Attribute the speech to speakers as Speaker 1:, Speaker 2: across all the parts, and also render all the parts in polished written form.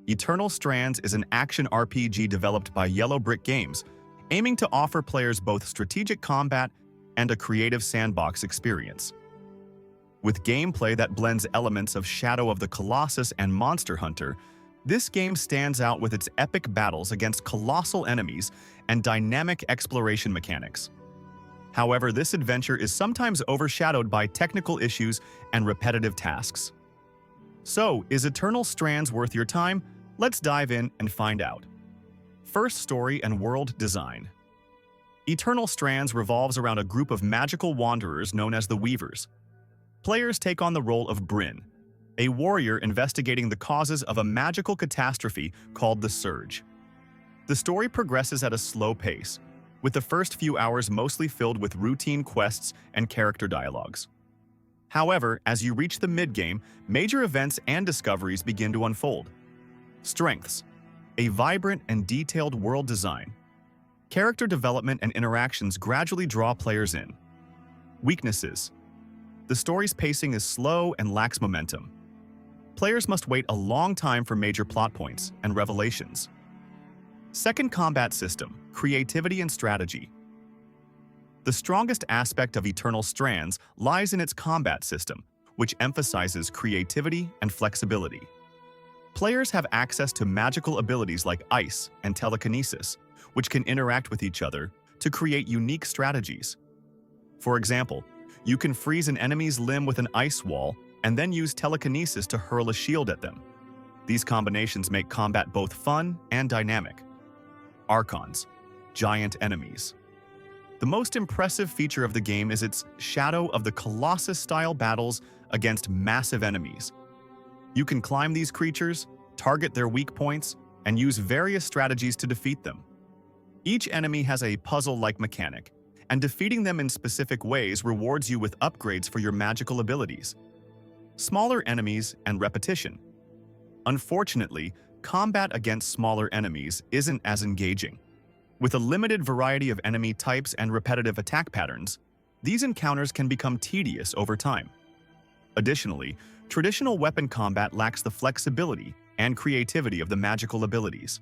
Speaker 1: Eternal Strands is an action RPG developed by Yellow Brick Games, aiming to offer players both strategic combat and a creative sandbox experience. With gameplay that blends elements of Shadow of the Colossus and Monster Hunter, this game stands out with its epic battles against colossal enemies and dynamic exploration mechanics. However, this adventure is sometimes overshadowed by technical issues and repetitive tasks. So, is Eternal Strands worth your time? Let's dive in and find out. First, story and world design. Eternal Strands revolves around a group of magical wanderers known as the Weavers. Players take on the role of Bryn, a warrior investigating the causes of a magical catastrophe called the Surge. The story progresses at a slow pace, with the first few hours mostly filled with routine quests and character dialogues. However, as you reach the mid-game, major events and discoveries begin to unfold. Strengths: a vibrant and detailed world design. Character development and interactions gradually draw players in. Weaknesses: the story's pacing is slow and lacks momentum. Players must wait a long time for major plot points and revelations. Second, combat system, creativity and strategy. The strongest aspect of Eternal Strands lies in its combat system, which emphasizes creativity and flexibility. Players have access to magical abilities like ice and telekinesis, which can interact with each other to create unique strategies. For example, you can freeze an enemy's limb with an ice wall and then use telekinesis to hurl a shield at them. These combinations make combat both fun and dynamic. Archons, giant enemies. The most impressive feature of the game is its Shadow of the Colossus-style battles against massive enemies. You can climb these creatures, target their weak points, and use various strategies to defeat them. Each enemy has a puzzle-like mechanic, and defeating them in specific ways rewards you with upgrades for your magical abilities. Smaller enemies and repetition. Unfortunately, combat against smaller enemies isn't as engaging. With a limited variety of enemy types and repetitive attack patterns, these encounters can become tedious over time. Additionally, traditional weapon combat lacks the flexibility and creativity of the magical abilities.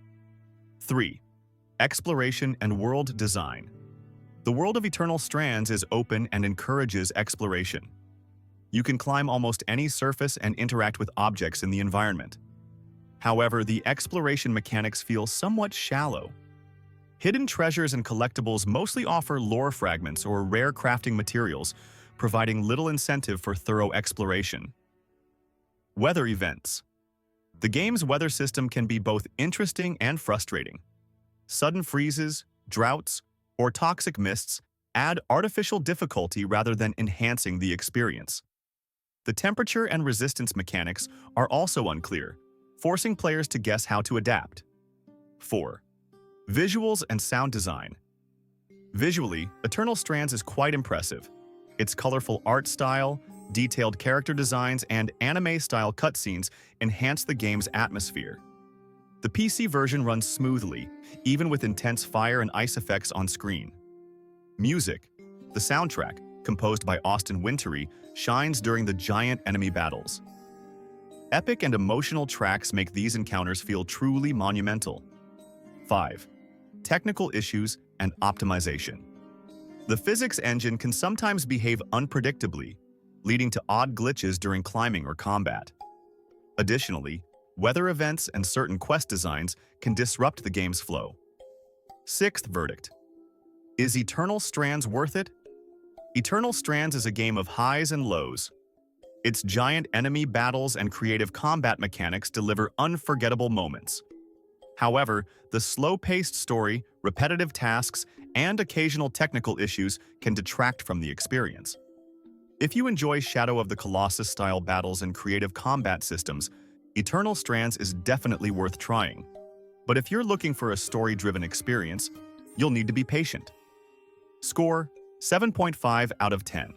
Speaker 1: 3. Exploration and world design. The world of Eternal Strands is open and encourages exploration. You can climb almost any surface and interact with objects in the environment. However, the exploration mechanics feel somewhat shallow. Hidden treasures and collectibles mostly offer lore fragments or rare crafting materials, providing little incentive for thorough exploration. Weather events. The game's weather system can be both interesting and frustrating. Sudden freezes, droughts, or toxic mists add artificial difficulty rather than enhancing the experience. The temperature and resistance mechanics are also unclear, forcing players to guess how to adapt. 4. Visuals and sound design. Visually, Eternal Strands is quite impressive. Its colorful art style, detailed character designs, and anime-style cutscenes enhance the game's atmosphere. The PC version runs smoothly, even with intense fire and ice effects on screen. Music. The soundtrack, composed by Austin Wintory, shines during the giant enemy battles. Epic and emotional tracks make these encounters feel truly monumental. 5. Technical issues and optimization. The physics engine can sometimes behave unpredictably, leading to odd glitches during climbing or combat. Additionally, weather events and certain quest designs can disrupt the game's flow. 6th verdict. Is Eternal Strands worth it? Eternal Strands is a game of highs and lows. Its giant enemy battles and creative combat mechanics deliver unforgettable moments. However, the slow-paced story, repetitive tasks, and occasional technical issues can detract from the experience. If you enjoy Shadow of the Colossus-style battles and creative combat systems, Eternal Strands is definitely worth trying. But if you're looking for a story-driven experience, you'll need to be patient. Score: 7.5 out of 10.